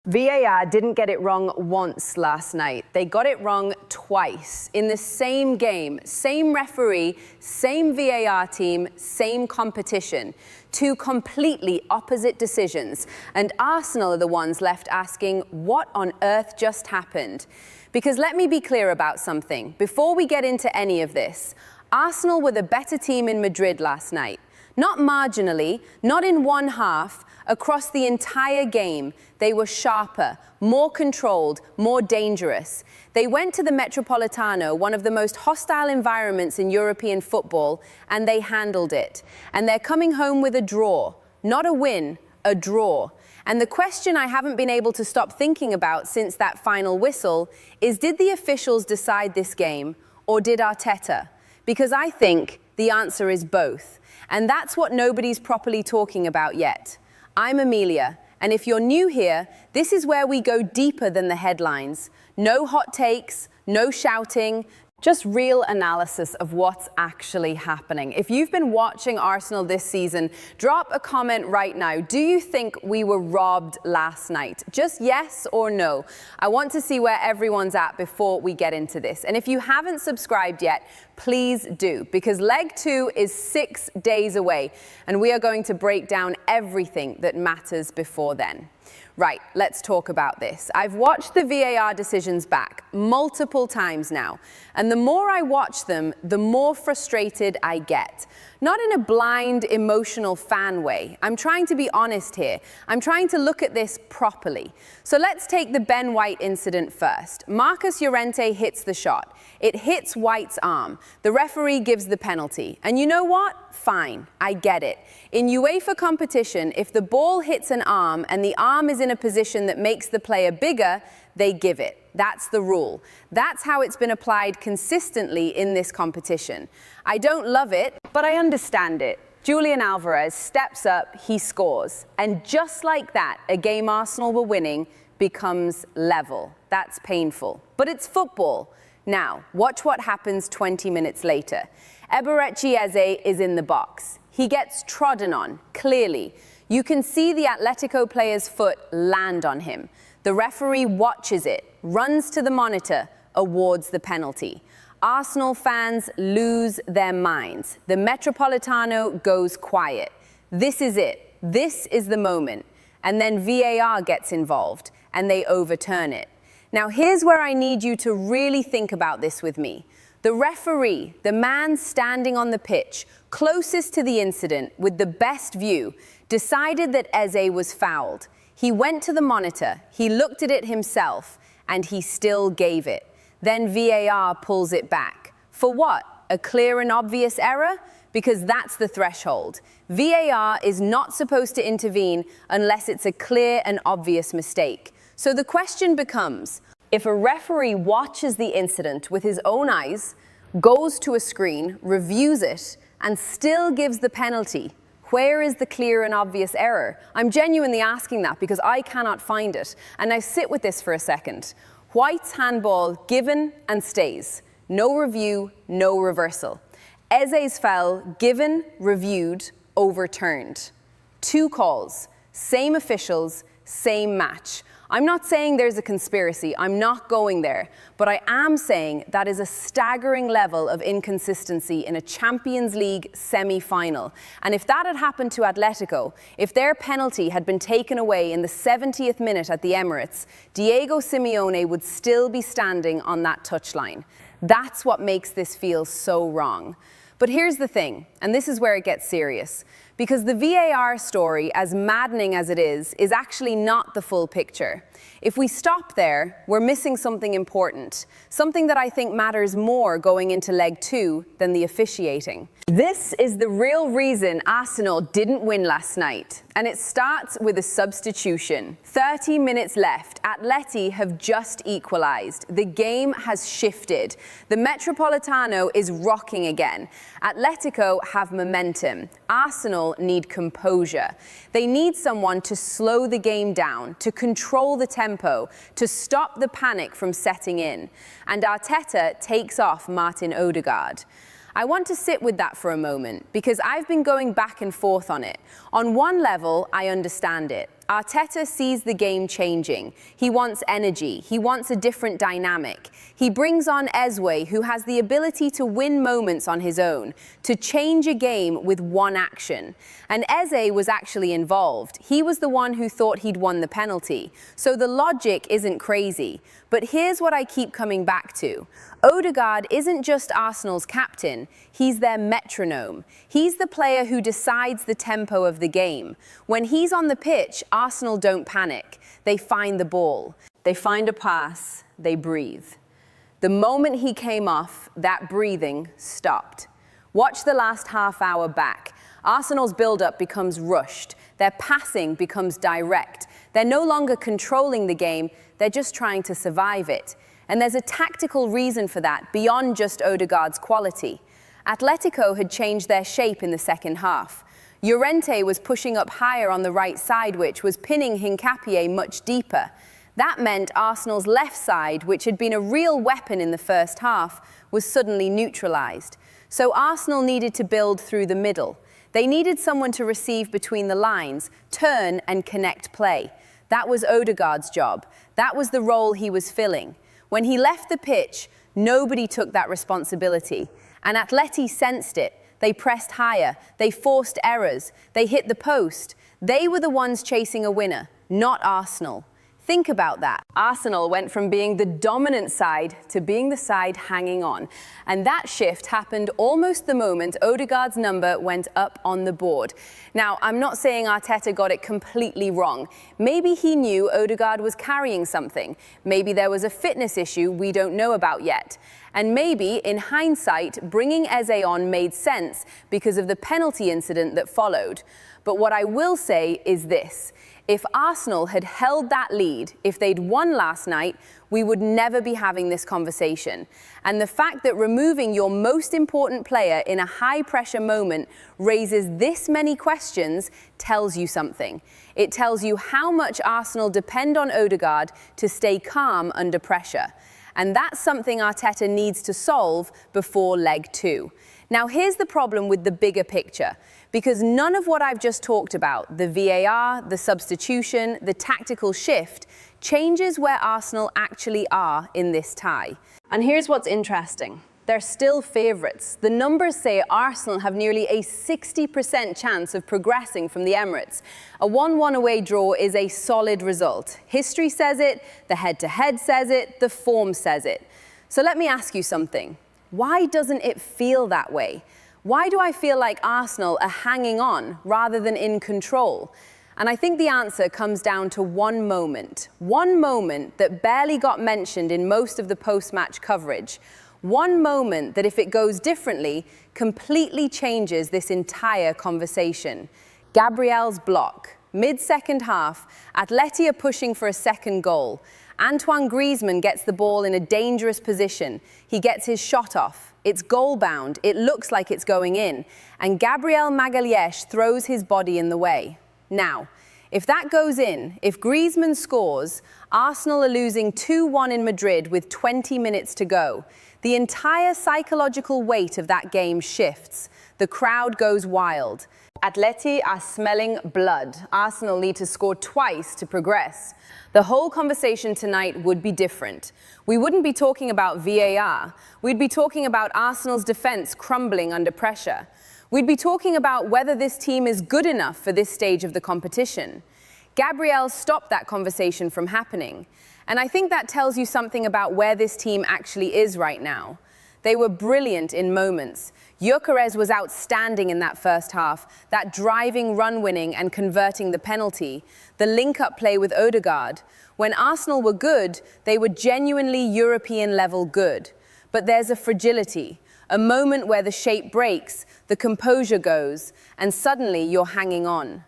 VAR didn't get it wrong once last night. They got it wrong twice in the same game. Same referee, same VAR team, same competition. Two completely opposite decisions. And Arsenal are the ones left asking, what on earth just happened? Because let me be clear about something. Before we get into any of this, Arsenal were the better team in Madrid last night. Not marginally, not in one half, across the entire game. They were sharper, more controlled, more dangerous. They went to the Metropolitano, one of the most hostile environments in European football, and they handled it. And they're coming home with a draw. Not a win, a draw. And the question I haven't been able to stop thinking about since that final whistle is, did the officials decide this game, or did Arteta? Because I think the answer is both. And that's what nobody's properly talking about yet. I'm Amelia, and if you're new here, this is where we go deeper than the headlines. No hot takes, no shouting, just real analysis of what's actually happening. If you've been watching Arsenal this season, drop a comment right now. Do you think we were robbed last night? Just yes or no. I want to see where everyone's at before we get into this. And if you haven't subscribed yet, please do, because leg 2 is 6 days away, and we are going to break down everything that matters before then. Right, let's talk about this. I've watched the VAR decisions back multiple times now, and the more I watch them, the more frustrated I get. Not in a blind, emotional fan way. I'm trying to be honest here. I'm trying to look at this properly. So let's take the Ben White incident first. Marcus Llorente hits the shot. It hits White's arm. The referee gives the penalty. And you know what? Fine, I get it. In UEFA competition, if the ball hits an arm and the arm is in a position that makes the player bigger, they give it. That's the rule. That's how it's been applied consistently in this competition. I don't love it, but I understand it. Julian Alvarez steps up, he scores. And just like that, a game Arsenal were winning becomes level. That's painful. But it's football. Now, watch what happens 20 minutes later. Eberechi Eze is in the box. He gets trodden on, clearly. You can see the Atletico player's foot land on him. The referee watches it, runs to the monitor, awards the penalty. Arsenal fans lose their minds. The Metropolitano goes quiet. This is it. This is the moment. And then VAR gets involved, and they overturn it. Now, here's where I need you to really think about this with me. The referee, the man standing on the pitch, closest to the incident with the best view, decided that Eze was fouled. He went to the monitor, he looked at it himself, and he still gave it. Then VAR pulls it back. For what? A clear and obvious error? Because that's the threshold. VAR is not supposed to intervene unless it's a clear and obvious mistake. So the question becomes, if a referee watches the incident with his own eyes, goes to a screen, reviews it, and still gives the penalty, where is the clear and obvious error? I'm genuinely asking that because I cannot find it. And now sit with this for a second. White's handball given and stays. No review, no reversal. Eze's foul given, reviewed, overturned. 2 calls, same officials, same match. I'm not saying there's a conspiracy, I'm not going there, but I am saying that is a staggering level of inconsistency in a Champions League semi-final. And if that had happened to Atletico, if their penalty had been taken away in the 70th minute at the Emirates, Diego Simeone would still be standing on that touchline. That's what makes this feel so wrong. But here's the thing, and this is where it gets serious. Because the VAR story, as maddening as it is actually not the full picture. If we stop there, we're missing something important, something that I think matters more going into leg 2 than the officiating. This is the real reason Arsenal didn't win last night, and it starts with a substitution. 30 minutes left, Atleti have just equalized. The game has shifted. The Metropolitano is rocking again. Atletico have momentum. Arsenal need composure. They need someone to slow the game down, to control the tempo, to stop the panic from setting in. And Arteta takes off Martin Odegaard. I want to sit with that for a moment because I've been going back and forth on it. On one level, I understand it. Arteta sees the game changing. He wants energy. He wants a different dynamic. He brings on Eze, who has the ability to win moments on his own, to change a game with one action. And Eze was actually involved. He was the one who thought he'd won the penalty. So the logic isn't crazy. But here's what I keep coming back to. Odegaard isn't just Arsenal's captain, he's their metronome. He's the player who decides the tempo of the game. When he's on the pitch, Arsenal don't panic. They find the ball. They find a pass. They breathe. The moment he came off, that breathing stopped. Watch the last half hour back. Arsenal's build-up becomes rushed. Their passing becomes direct. They're no longer controlling the game, they're just trying to survive it. And there's a tactical reason for that, beyond just Odegaard's quality. Atletico had changed their shape in the second half. Llorente was pushing up higher on the right side, which was pinning Hincapié much deeper. That meant Arsenal's left side, which had been a real weapon in the first half, was suddenly neutralised. So Arsenal needed to build through the middle. They needed someone to receive between the lines, turn and connect play. That was Odegaard's job. That was the role he was filling. When he left the pitch, nobody took that responsibility. And Atleti sensed it. They pressed higher. They forced errors. They hit the post. They were the ones chasing a winner, not Arsenal. Think about that. Arsenal went from being the dominant side to being the side hanging on. And that shift happened almost the moment Odegaard's number went up on the board. Now, I'm not saying Arteta got it completely wrong. Maybe he knew Odegaard was carrying something. Maybe there was a fitness issue we don't know about yet. And maybe, in hindsight, bringing Eze on made sense because of the penalty incident that followed. But what I will say is this. If Arsenal had held that lead, if they'd won last night, we would never be having this conversation. And the fact that removing your most important player in a high-pressure moment raises this many questions tells you something. It tells you how much Arsenal depend on Odegaard to stay calm under pressure. And that's something Arteta needs to solve before leg 2. Now, here's the problem with the bigger picture. Because none of what I've just talked about, the VAR, the substitution, the tactical shift, changes where Arsenal actually are in this tie. And here's what's interesting. They're still favourites. The numbers say Arsenal have nearly a 60% chance of progressing from the Emirates. A 1-1 away draw is a solid result. History says it, the head-to-head says it, the form says it. So let me ask you something. Why doesn't it feel that way? Why do I feel like Arsenal are hanging on rather than in control? And I think the answer comes down to one moment that barely got mentioned in most of the post-match coverage. One moment that, if it goes differently, completely changes this entire conversation. Gabriel's block. Mid-second half, Atleti are pushing for a second goal. Antoine Griezmann gets the ball in a dangerous position. He gets his shot off. It's goal-bound. It looks like it's going in. And Gabriel Magalhaes throws his body in the way. Now, if that goes in, if Griezmann scores, Arsenal are losing 2-1 in Madrid with 20 minutes to go. The entire psychological weight of that game shifts. The crowd goes wild. Atleti are smelling blood. Arsenal need to score twice to progress. The whole conversation tonight would be different. We wouldn't be talking about VAR. We'd be talking about Arsenal's defense crumbling under pressure. We'd be talking about whether this team is good enough for this stage of the competition. Gabriel stopped that conversation from happening. And I think that tells you something about where this team actually is right now. They were brilliant in moments. Gyökeres was outstanding in that first half, that driving, run-winning and converting the penalty, the link-up play with Odegaard. When Arsenal were good, they were genuinely European-level good. But there's a fragility, a moment where the shape breaks, the composure goes, and suddenly you're hanging on.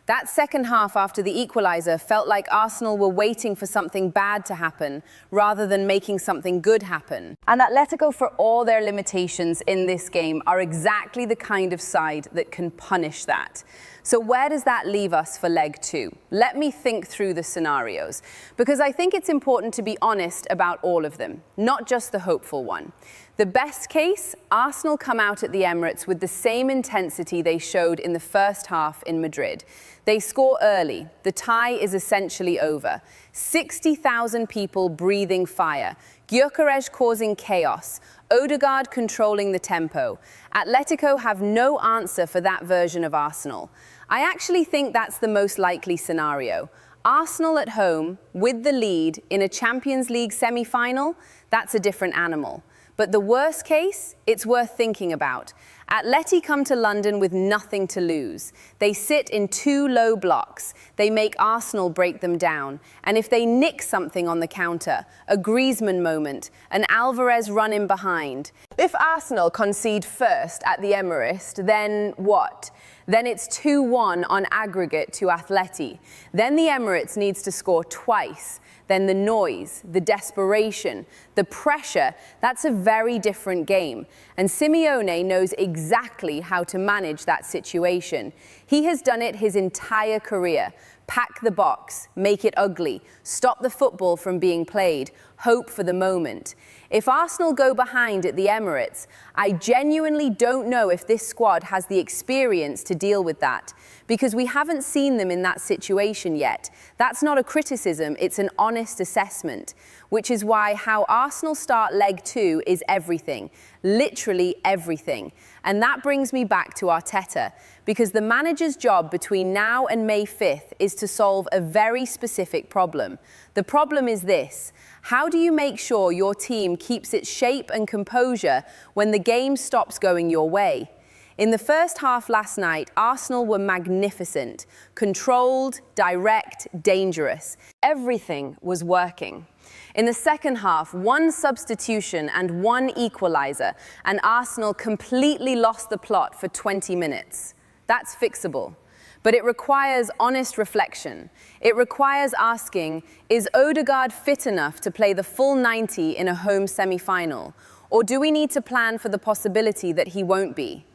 That second half after the equaliser felt like Arsenal were waiting for something bad to happen rather than making something good happen. And Atletico, for all their limitations in this game, are exactly the kind of side that can punish that. So where does that leave us for leg 2? Let me think through the scenarios, because I think it's important to be honest about all of them, not just the hopeful one. The best case, Arsenal come out at the Emirates with the same intensity they showed in the first half in Madrid. They score early. The tie is essentially over. 60,000 people breathing fire. Gyökeres causing chaos. Odegaard controlling the tempo. Atletico have no answer for that version of Arsenal. I actually think that's the most likely scenario. Arsenal at home, with the lead, in a Champions League semi-final, that's a different animal. But the worst case, it's worth thinking about. Atleti come to London with nothing to lose. They sit in 2 low blocks. They make Arsenal break them down. And if they nick something on the counter, a Griezmann moment, an Alvarez run in behind. If Arsenal concede first at the Emirates, then what? Then it's 2-1 on aggregate to Atleti. Then the Emirates needs to score twice. Then the noise, the desperation, the pressure, that's a very different game. And Simeone knows exactly how to manage that situation. He has done it his entire career. Pack the box, make it ugly, stop the football from being played, hope for the moment. If Arsenal go behind at the Emirates, I genuinely don't know if this squad has the experience to deal with that, because we haven't seen them in that situation yet. That's not a criticism, it's an honest assessment, which is why how Arsenal start leg 2 is everything, literally everything. And that brings me back to Arteta, because the manager's job between now and May 5th is to solve a very specific problem. The problem is this: how do you make sure your team keeps its shape and composure when the game stops going your way? In the first half last night, Arsenal were magnificent, controlled, direct, dangerous. Everything was working. In the second half, 1 substitution and 1 equaliser, and Arsenal completely lost the plot for 20 minutes. That's fixable. But it requires honest reflection. It requires asking, is Odegaard fit enough to play the full 90 in a home semi-final? Or do we need to plan for the possibility that he won't be?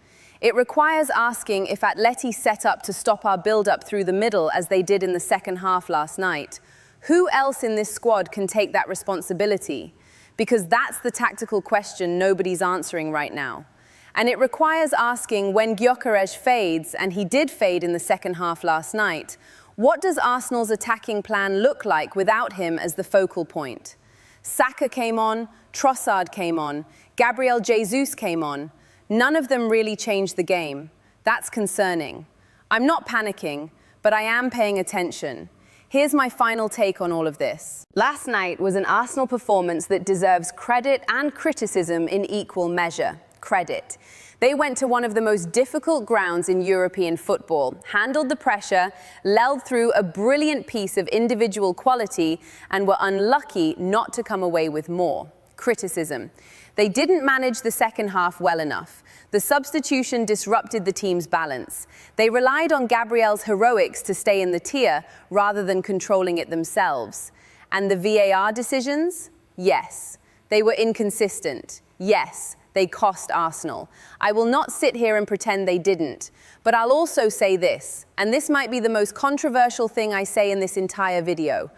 It requires asking if Atleti set up to stop our build-up through the middle as they did in the second half last night. Who else in this squad can take that responsibility? Because that's the tactical question nobody's answering right now. And it requires asking, when Gyökeres fades, and he did fade in the second half last night, what does Arsenal's attacking plan look like without him as the focal point? Saka came on, Trossard came on, Gabriel Jesus came on. None of them really changed the game. That's concerning. I'm not panicking, but I am paying attention. Here's my final take on all of this. Last night was an Arsenal performance that deserves credit and criticism in equal measure. Credit. They went to one of the most difficult grounds in European football, handled the pressure, led through a brilliant piece of individual quality, and were unlucky not to come away with more. Criticism. They didn't manage the second half well enough. The substitution disrupted the team's balance. They relied on Gabriel's heroics to stay in the tier rather than controlling it themselves. And the VAR decisions? Yes. They were inconsistent. Yes. They cost Arsenal. I will not sit here and pretend they didn't. But I'll also say this, and this might be the most controversial thing I say in this entire video.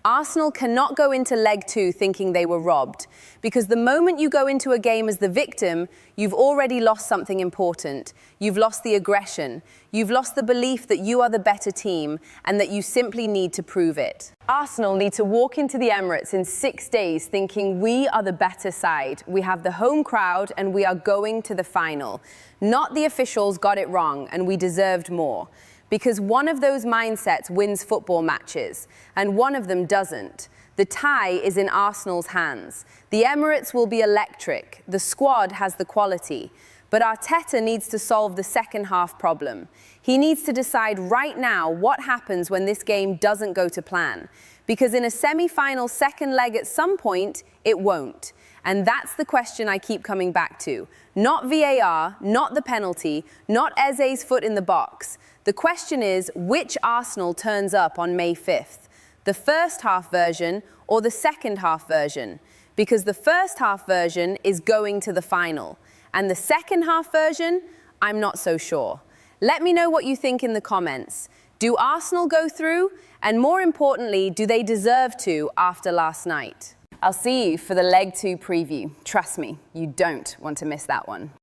Arsenal cannot go into leg 2 thinking they were robbed, because the moment you go into a game as the victim, you've already lost something important. You've lost the aggression. You've lost the belief that you are the better team and that you simply need to prove it. Arsenal need to walk into the Emirates in 6 days thinking we are the better side. We have the home crowd and we are going to the final. Not the officials got it wrong and we deserved more. Because one of those mindsets wins football matches, and one of them doesn't. The tie is in Arsenal's hands. The Emirates will be electric. The squad has the quality. But Arteta needs to solve the second half problem. He needs to decide right now what happens when this game doesn't go to plan. Because in a semi-final second leg at some point, it won't. And that's the question I keep coming back to. Not VAR, not the penalty, not Eze's foot in the box. The question is, which Arsenal turns up on May 5th? The first half version or the second half version? Because the first half version is going to the final. And the second half version, I'm not so sure. Let me know what you think in the comments. Do Arsenal go through? And more importantly, do they deserve to after last night? I'll see you for the leg 2 preview. Trust me, you don't want to miss that one.